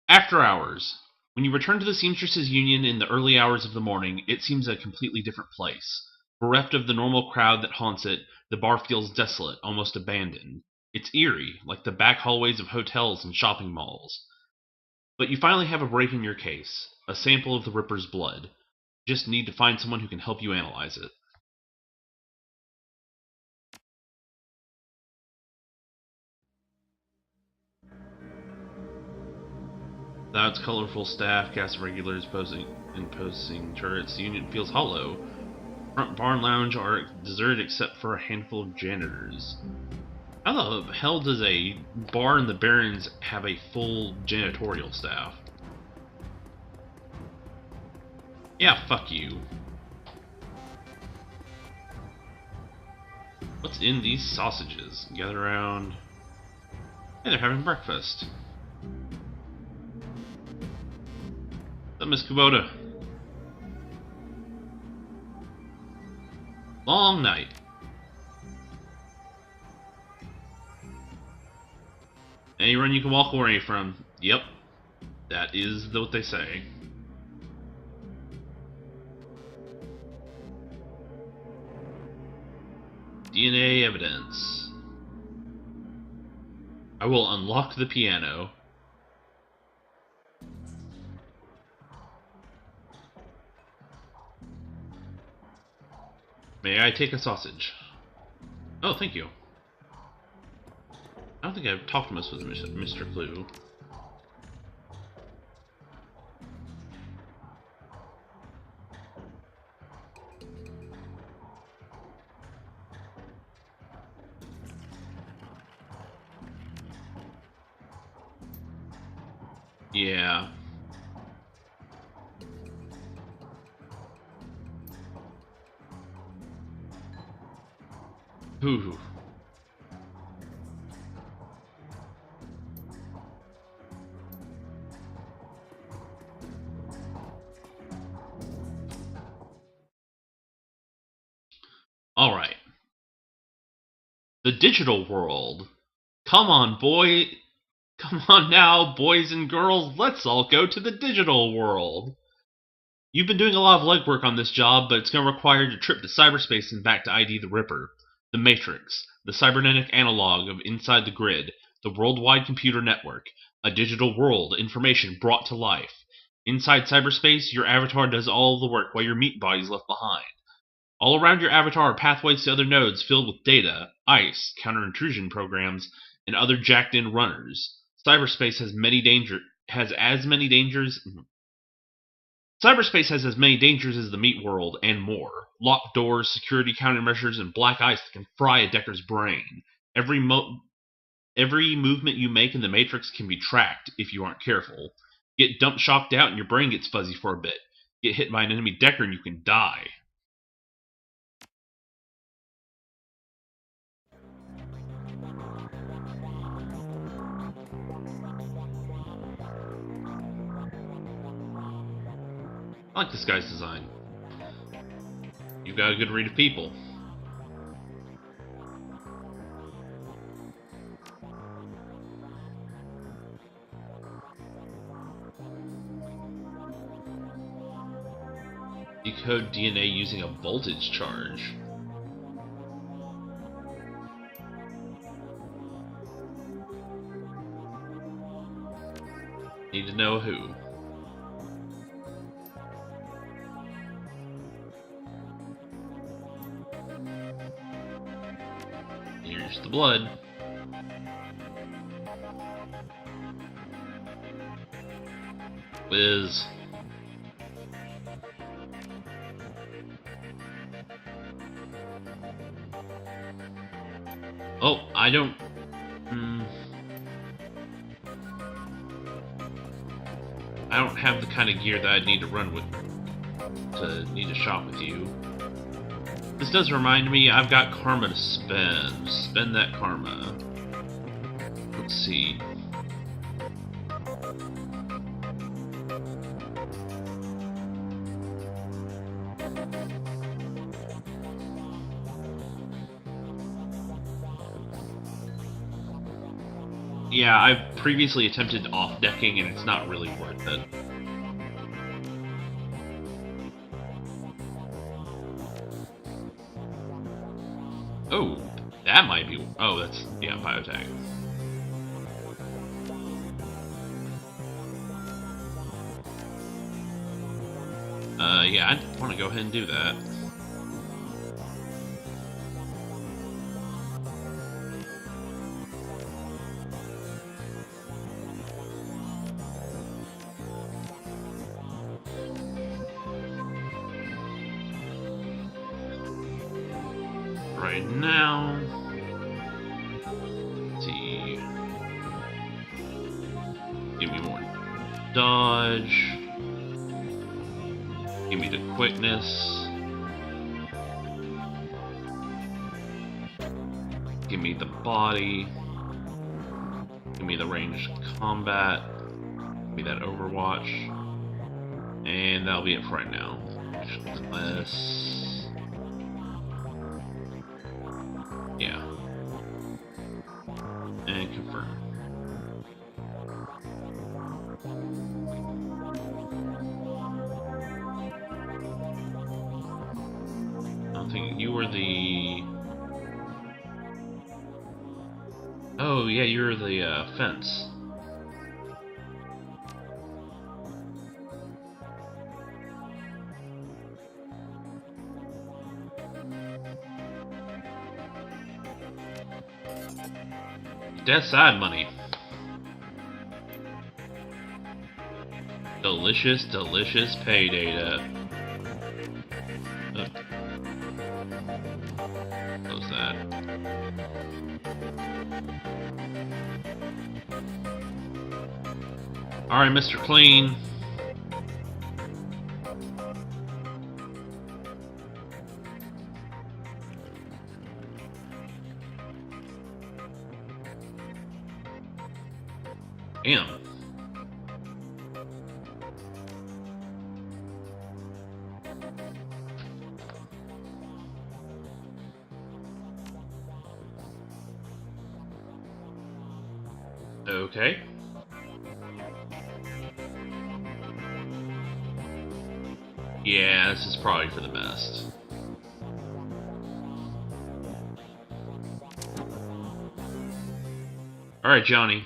After hours. When you return to the Seamstresses Union in the early hours of the morning, it seems a completely different place. Bereft of the normal crowd that haunts it, the bar feels desolate, almost abandoned. It's eerie, like the back hallways of hotels and shopping malls. But you finally have a break in your case, a sample of the Ripper's blood. You just need to find someone who can help you analyze it. Without its colorful staff, cast of regulars posting turrets, the Union feels hollow. Front bar and lounge are deserted except for a handful of janitors. How the hell does a bar in the Barrens have a full janitorial staff? Yeah, fuck you. What's in these sausages? Gather around. Hey, they're having breakfast. What's up, Miss Kubota? Long night. Any run you can walk away from. Yep. That is what they say. DNA evidence. I will unlock the piano. May I take a sausage? Oh, thank you. I don't think I've talked much with Mr. Clue. Yeah. Ooh. Alright. The digital world. Come on, boy. Come on now, boys and girls. Let's all go to the digital world. You've been doing a lot of legwork on this job, but it's going to require you to trip to cyberspace and back to ID the Ripper, the Matrix, the cybernetic analog of Inside the Grid, the worldwide computer network, a digital world, information brought to life. Inside cyberspace, your avatar does all the work while your meat body's left behind. All around your avatar are pathways to other nodes filled with data, ICE, counter-intrusion programs, and other jacked-in runners. Cyberspace has as many dangers as the meat world, and more. Locked doors, security countermeasures, and black ice that can fry a Decker's brain. Every movement you make in the Matrix can be tracked if you aren't careful. Get dump shocked out and your brain gets fuzzy for a bit. Get hit by an enemy Decker and you can die. I like this guy's design. You've got a good read of people. Decode DNA using a voltage charge. Need to know who. Here's the blood. Whiz. Oh, I don't... I don't have the kind of gear that I'd need to run with to need to shop with you. This does remind me, I've got karma to spend. Spend that karma. Let's see. Yeah, I've previously attempted off-decking, and it's not really worth it. Oh, that might be... Oh, that's... Yeah, biotech. Yeah, I want to go ahead and do that. Right now... Let's see... Give me more dodge. Give me the quickness. Give me the body. Give me the ranged combat. Give me that Overwatch. And that'll be it for right now. Unless... Yeah. And confirm. I think you were the... Oh, yeah, you're the fence. That's side money. Delicious, delicious pay data. Oh. Close that. Alright, Mr. Clean. Damn. Okay. Yeah, this is probably for the best. Alright, Johnny.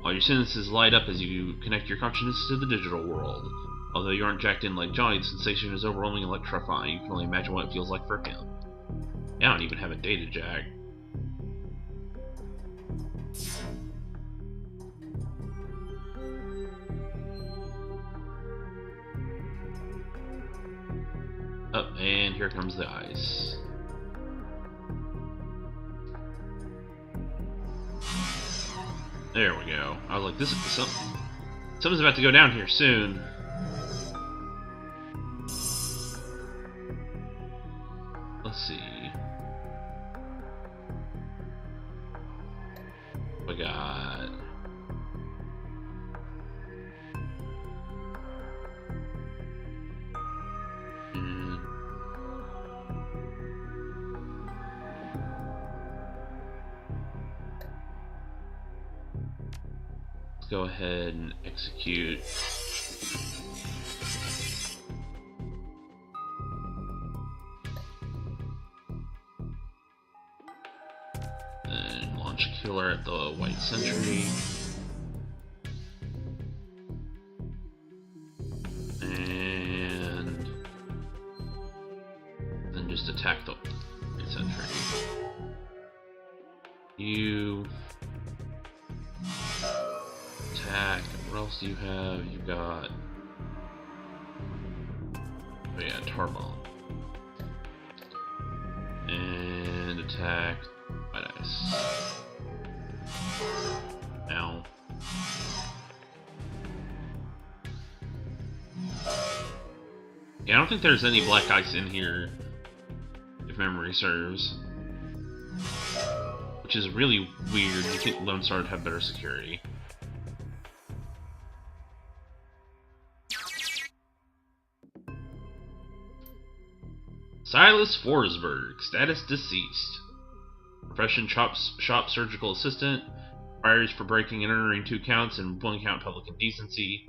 All your sentences light up as you connect your consciousness to the digital world. Although you aren't jacked in like Johnny, the sensation is overwhelming and electrifying. You can only imagine what it feels like for him. Yeah, I don't even have a data jack. Oh, and here comes the ice. There we go. I was like, this is something's about to go down here soon. Let's see. We got... Go ahead and execute. And launch a killer at the White Sentry. And then just attack the White Sentry. You attack. What else do you have? You got... Oh yeah, tar bomb. And attack. White ice. Ow. Yeah, I don't think there's any black ice in here, if memory serves. Which is really weird. You think Lone Star would have better security. Silas Forsberg, status deceased. Profession shop surgical assistant. Priors for breaking and entering 2 counts and 1 count public indecency.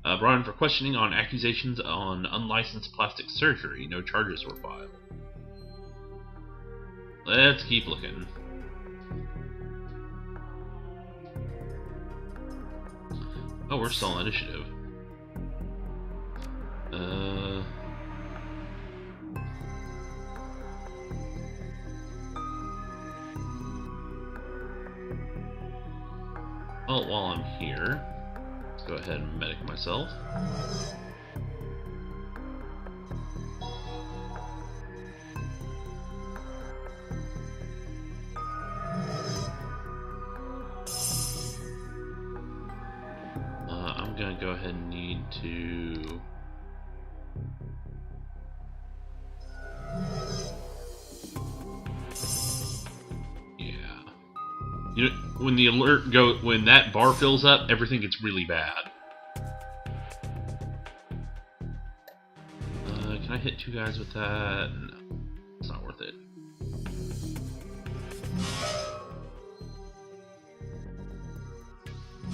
Brought in for questioning on accusations on unlicensed plastic surgery. No charges were filed. Let's keep looking. Oh, we're still on initiative. Well, while I'm here, let's go ahead and medic myself. I'm gonna go ahead and need to... You know, when the alert when that bar fills up, everything gets really bad. Can I hit 2 guys with that? No, it's not worth it.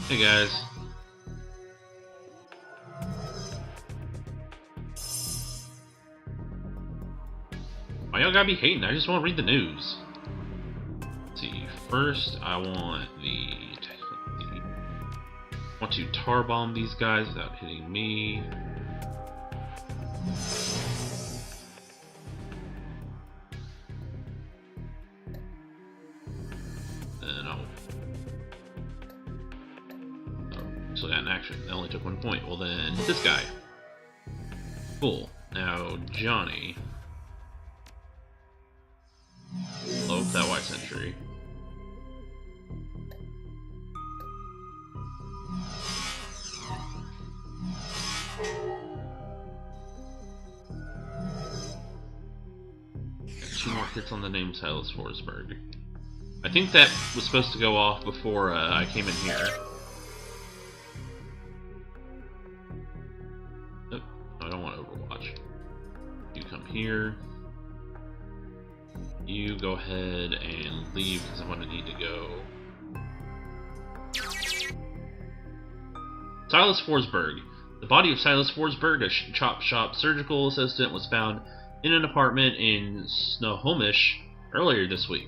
Hey guys. Why y'all gotta be hating? I just want to read the news. First, I want to tar bomb these guys without hitting me. Then I'll... Oh, actually got an action. That only took 1 point. Well then, hit this guy. Cool. Now, Johnny. Blow up that white sentry. Hits on the name Silas Forsberg. I think that was supposed to go off before I came in here. Oh, I don't want Overwatch. You come here. You go ahead and leave because I'm going to need to go. Silas Forsberg. The body of Silas Forsberg, a chop shop surgical assistant, was found in an apartment in Snohomish earlier this week.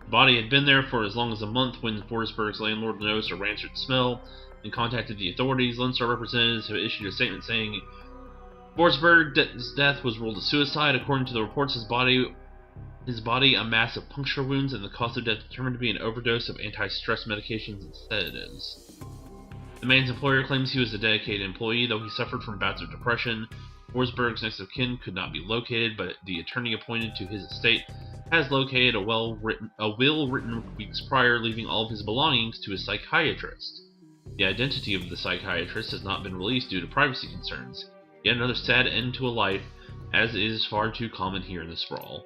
The body had been there for as long as a month when Forsberg's landlord noticed a rancid smell and contacted the authorities. Lone Star representatives have issued a statement saying Forsberg's death was ruled a suicide. According to the reports, his body a mass of puncture wounds, and the cause of death determined to be an overdose of anti-stress medications and sedatives. The man's employer claims he was a dedicated employee, though he suffered from bouts of depression. Forsberg's next of kin could not be located, but the attorney appointed to his estate has located a will written weeks prior, leaving all of his belongings to a psychiatrist. The identity of the psychiatrist has not been released due to privacy concerns. Yet another sad end to a life, as is far too common here in the sprawl.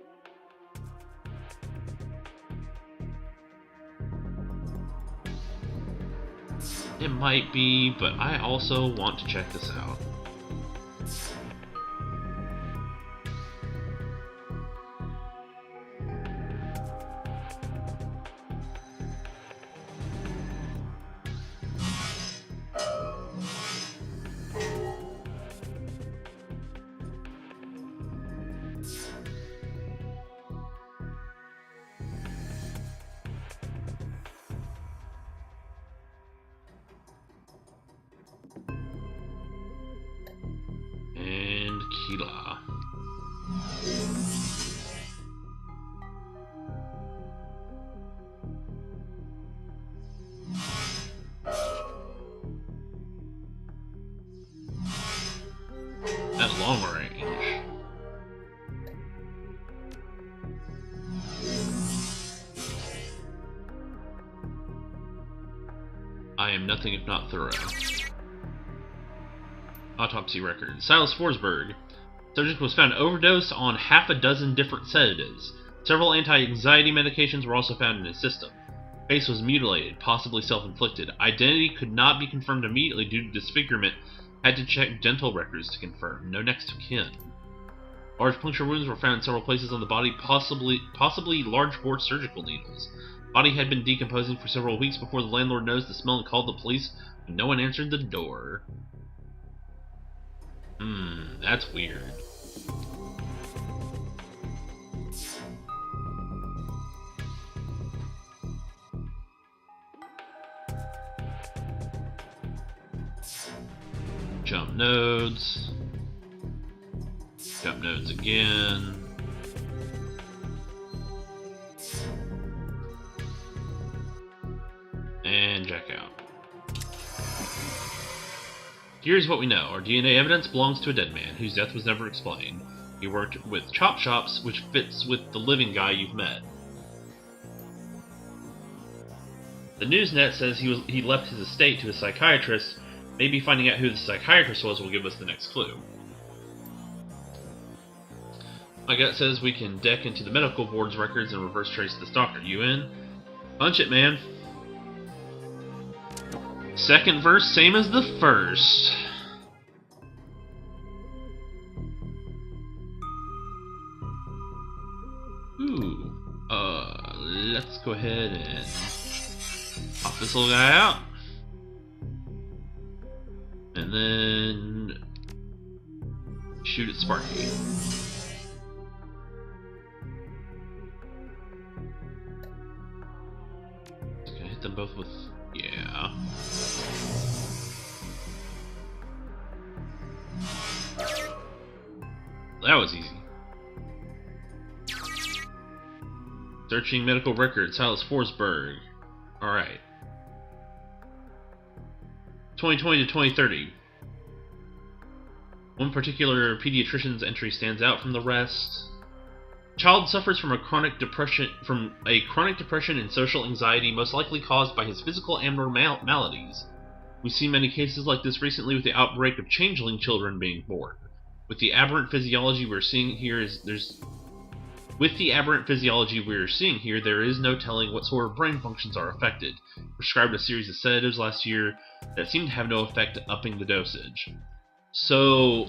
It might be, but I also want to check this out. Kila. At long range. I am nothing if not thorough. Autopsy record. Silas Forsberg. Subject was found overdosed on half a dozen different sedatives. Several anti-anxiety medications were also found in his system. Face was mutilated, possibly self-inflicted. Identity could not be confirmed immediately due to disfigurement. Had to check dental records to confirm. No next of kin. Large puncture wounds were found in several places on the body, possibly large bore surgical needles. Body had been decomposing for several weeks before the landlord noticed the smell and called the police, but no one answered the door. That's weird. Jump nodes. Jump nodes again. And check out. Here's what we know. Our DNA evidence belongs to a dead man, whose death was never explained. He worked with chop shops, which fits with the living guy you've met. The Newsnet says he left his estate to a psychiatrist. Maybe finding out who the psychiatrist was will give us the next clue. My gut says we can deck into the medical board's records and reverse trace this doctor. You in? Punch it, man. Second verse, same as the first. Ooh. Let's go ahead and pop this little guy out. And then shoot at Sparky. Just gonna hit them both with, yeah. That was easy. Searching medical records, Silas Forsberg. Alright. 2020 to 2030. One particular pediatrician's entry stands out from the rest. Child suffers from a chronic depression and social anxiety, most likely caused by his physical abnormalities. We've seen many cases like this recently with the outbreak of changeling children being born. With the aberrant physiology we're seeing here, there is no telling what sort of brain functions are affected. Prescribed a series of sedatives last year that seemed to have no effect, upping the dosage. So,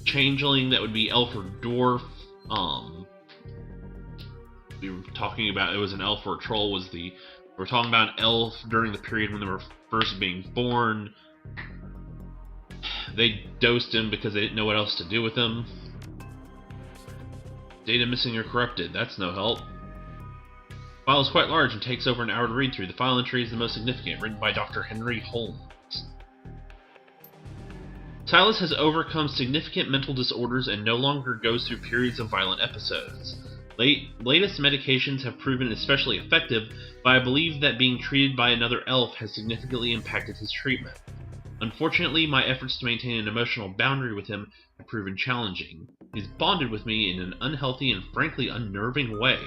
changeling, that would be elf or dwarf. We were talking about it was an elf or a troll. We're talking about an elf during the period when they were first being born. They dosed him because they didn't know what else to do with him. Data missing or corrupted. That's no help. The file is quite large and takes over an hour to read through. The file entry is the most significant, written by Dr. Henry Holmes. Silas has overcome significant mental disorders and no longer goes through periods of violent episodes. Latest medications have proven especially effective, but I believe that being treated by another elf has significantly impacted his treatment. Unfortunately, my efforts to maintain an emotional boundary with him have proven challenging. He's bonded with me in an unhealthy and frankly unnerving way.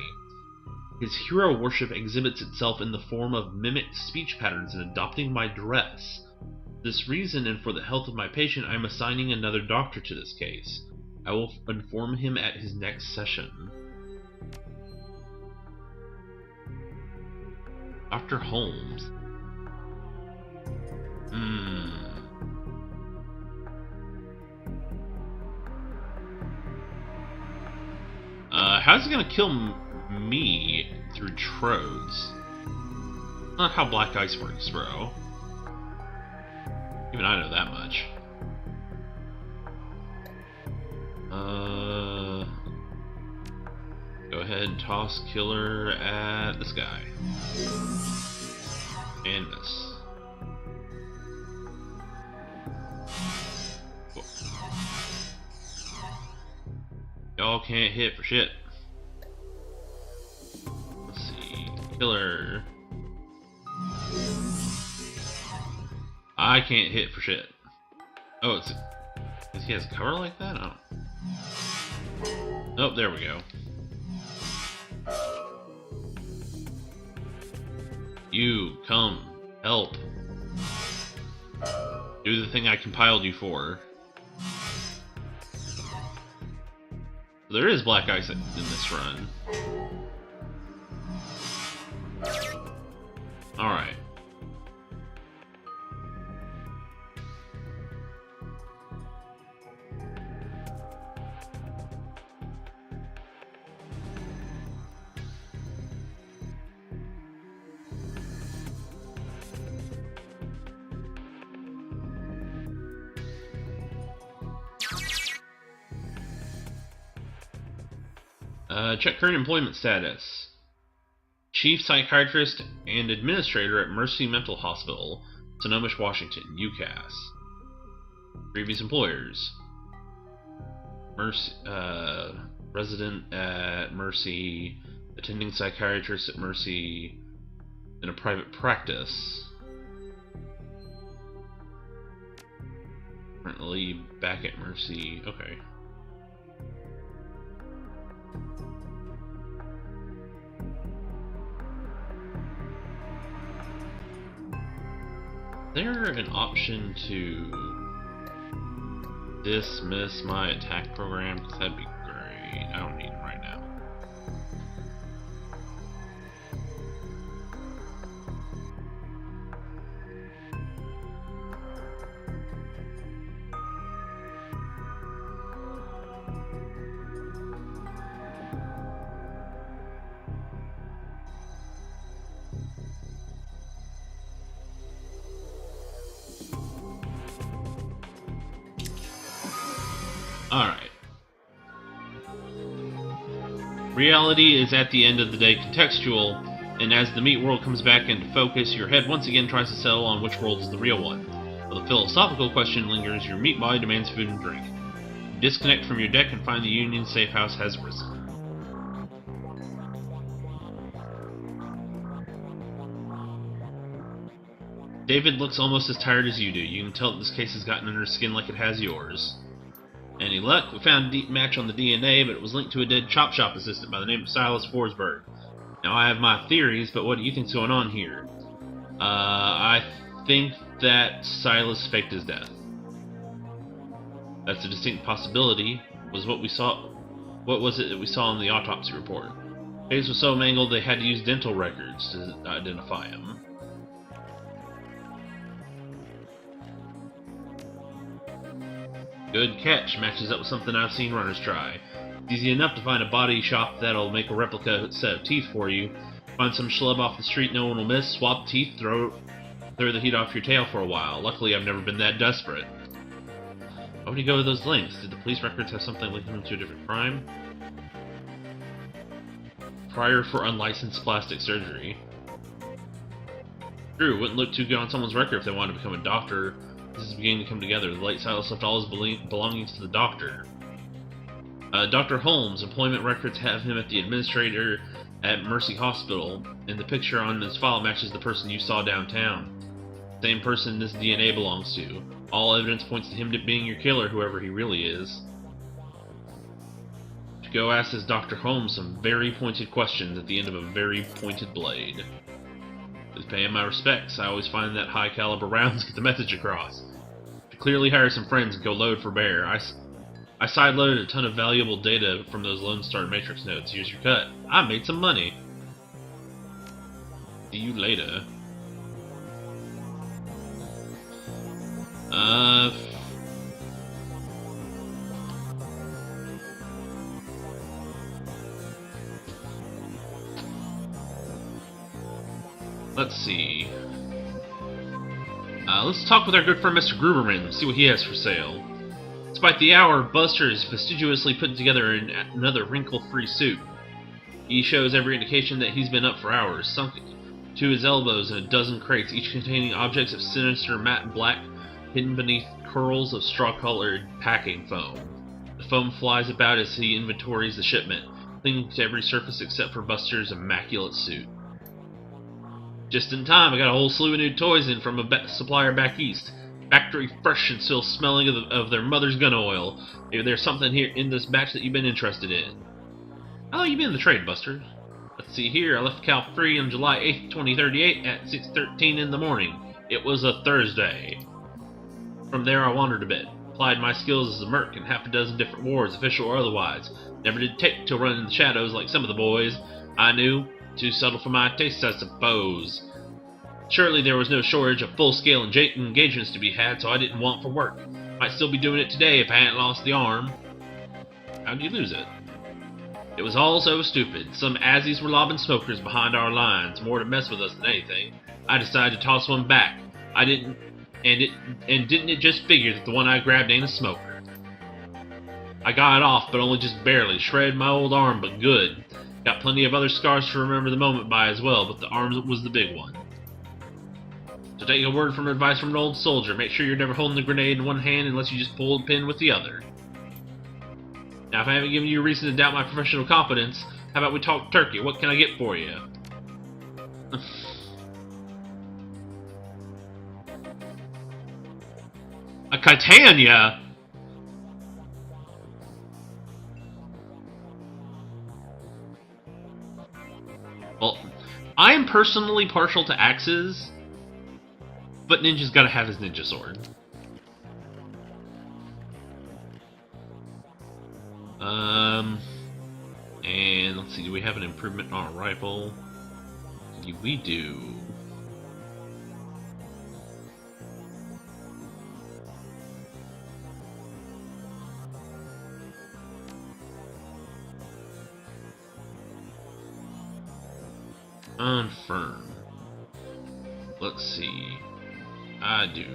His hero worship exhibits itself in the form of mimicked speech patterns and adopting my dress. For this reason, and for the health of my patient, I am assigning another doctor to this case. I will inform him at his next session. Dr. Holmes. How's it gonna kill me through trodes? Not how black ice works, bro. Even I know that much. Go ahead and toss killer at this guy. And miss. Y'all can't hit for shit. Let's see. Killer. I can't hit for shit. Oh, does he has cover like that? Oh. Oh, there we go. You, come, help. Do the thing I compiled you for. There is black ice in this run. Alright. Check current employment status. Chief Psychiatrist and Administrator at Mercy Mental Hospital, Sonoma, Washington, UCAS. Previous employers. Mercy, resident at Mercy, attending psychiatrist at Mercy, in a private practice. Currently back at Mercy. Okay. Is there an option to dismiss my attack program? Because that'd be great. I don't need him right now. Alright. Reality is at the end of the day contextual, and as the meat world comes back into focus, your head once again tries to settle on which world is the real one. While the philosophical question lingers, your meat body demands food and drink. You disconnect from your deck and find the Union safe house has risen. David looks almost as tired as you do. You can tell that this case has gotten under his skin like it has yours. Any luck? We found a deep match on the DNA, but it was linked to a dead chop shop assistant by the name of Silas Forsberg. Now, I have my theories, but what do you think's going on here? I think that Silas faked his death. That's a distinct possibility. What was it that we saw in the autopsy report? His face was so mangled they had to use dental records to identify him. Good catch. Matches up with something I've seen runners try. It's easy enough to find a body shop that'll make a replica set of teeth for you. Find some schlub off the street no one will miss, swap teeth, throw the heat off your tail for a while. Luckily, I've never been that desperate. Why would you go to those lengths? Did the police records have something linking him to a different crime? Prior for unlicensed plastic surgery. True, wouldn't look too good on someone's record if they wanted to become a doctor. This is beginning to come together. The late Silas left all his belongings to the doctor. Dr. Holmes, employment records have him at the administrator at Mercy Hospital, and the picture on his file matches the person you saw downtown. Same person this DNA belongs to. All evidence points to him being your killer, whoever he really is. To go ask this Dr. Holmes some very pointed questions at the end of a very pointed blade. Please pay him my respects. I always find that high caliber rounds get the message across. To clearly hire some friends and go load for bear. I sideloaded a ton of valuable data from those Lone Star Matrix notes. Here's your cut. I made some money. See you later. Let's see. Let's talk with our good friend Mr. Gruberman, see what he has for sale. Despite the hour, Buster is fastidiously putting together another wrinkle-free suit. He shows every indication that he's been up for hours, sunk to his elbows in a dozen crates, each containing objects of sinister matte black, hidden beneath curls of straw-colored packing foam. The foam flies about as he inventories the shipment, clinging to every surface except for Buster's immaculate suit. Just in time, I got a whole slew of new toys in from a supplier back east. Factory fresh and still smelling of their mother's gun oil. Maybe there's something here in this batch that you've been interested in. How long you been in the trade, Buster? Let's see here. I left Cal Free on July 8th, 2038 at 6:13 in the morning. It was a Thursday. From there, I wandered a bit. Applied my skills as a merc in half a dozen different wars, official or otherwise. Never did take to run in the shadows like some of the boys. I knew. Too subtle for my taste, I suppose. Surely there was no shortage of full-scale engagements to be had, so I didn't want for work. Might still be doing it today if I hadn't lost the arm. How'd you lose it? It was all so stupid. Some Azzies were lobbing smokers behind our lines, more to mess with us than anything. I decided to toss one back. Didn't it just figure that the one I grabbed ain't a smoker? I got off, but only just barely. Shredded my old arm, but good. Got plenty of other scars to remember the moment by as well, but the arm was the big one. So take a word from advice from an old soldier. Make sure you're never holding the grenade in one hand unless you just pull the pin with the other. Now, if I haven't given you a reason to doubt my professional competence, how about we talk turkey? What can I get for you? A Titania? Well, I am personally partial to axes, but Ninja's gotta have his ninja sword. And let's see, do we have an improvement on a rifle? We do. Unfirm. Let's see. I do.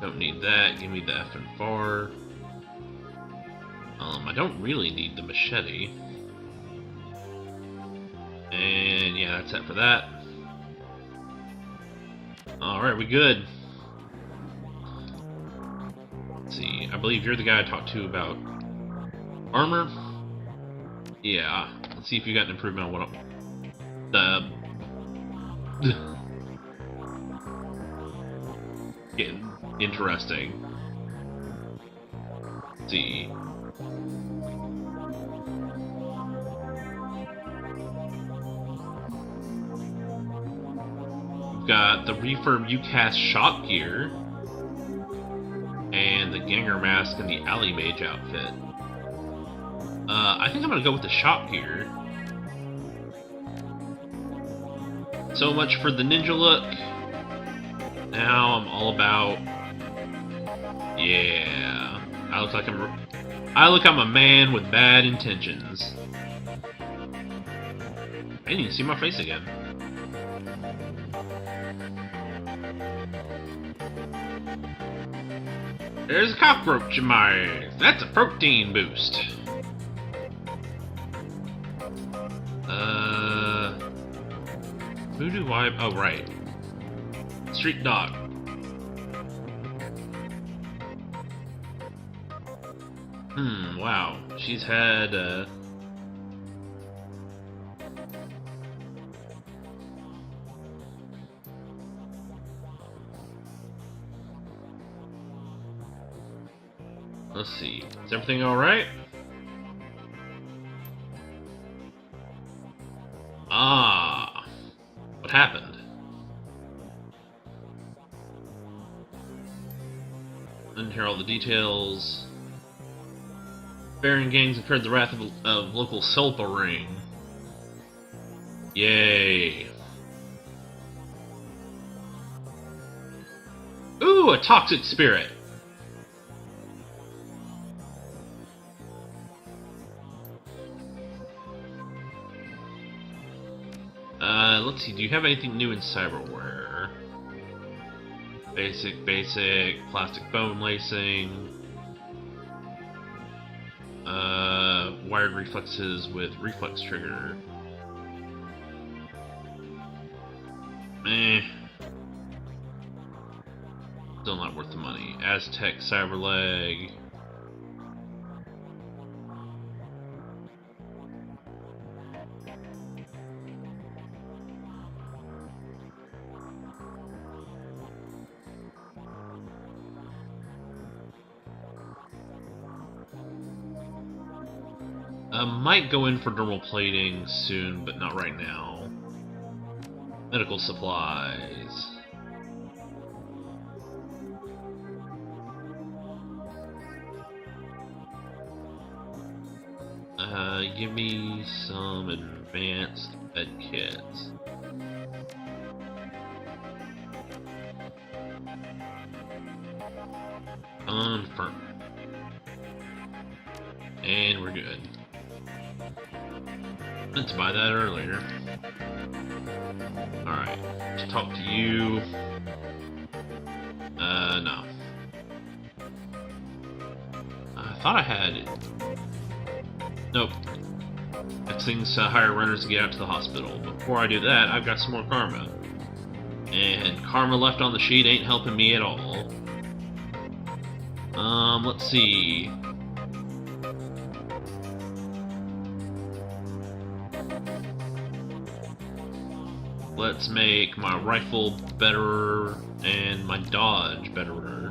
Don't need that. Give me the F and bar. I don't really need the machete. And yeah, that's it for that. Alright, we good. Let's see. I believe you're the guy I talked to about armor. Yeah. Let's see if you got an improvement on what getting interesting. Let's see. We've got the refurb UCAS shop gear and the Ganger mask and the Alley Mage outfit. I think I'm gonna go with the shop gear. So much for the ninja look. Now I'm all about. Yeah, I look like I'm a man with bad intentions. I didn't even see my face again. There's a cockroach in my eyes. That's a protein boost. Who do I... Oh, right. Street dog. Wow. She's had, Let's see. Is everything alright? Ah. What happened? Didn't hear all the details. Baron gangs incurred the wrath of local Selpa ring. Yay. Ooh, a toxic spirit. Let's see, do you have anything new in cyberware? Basic, plastic bone lacing. Wired reflexes with reflex trigger. Still not worth the money. Aztec cyberleg. Might go in for dermal plating soon, but not right now. Medical supplies. Give me some advanced med kits. Confirm. And we're good. Meant to buy that earlier. Alright, let's talk to you. No. I thought I had... Nope. Next thing's to hire runners to get out to the hospital. Before I do that, I've got some more karma. And karma left on the sheet ain't helping me at all. Let's see. Let's make my rifle better and my dodge better.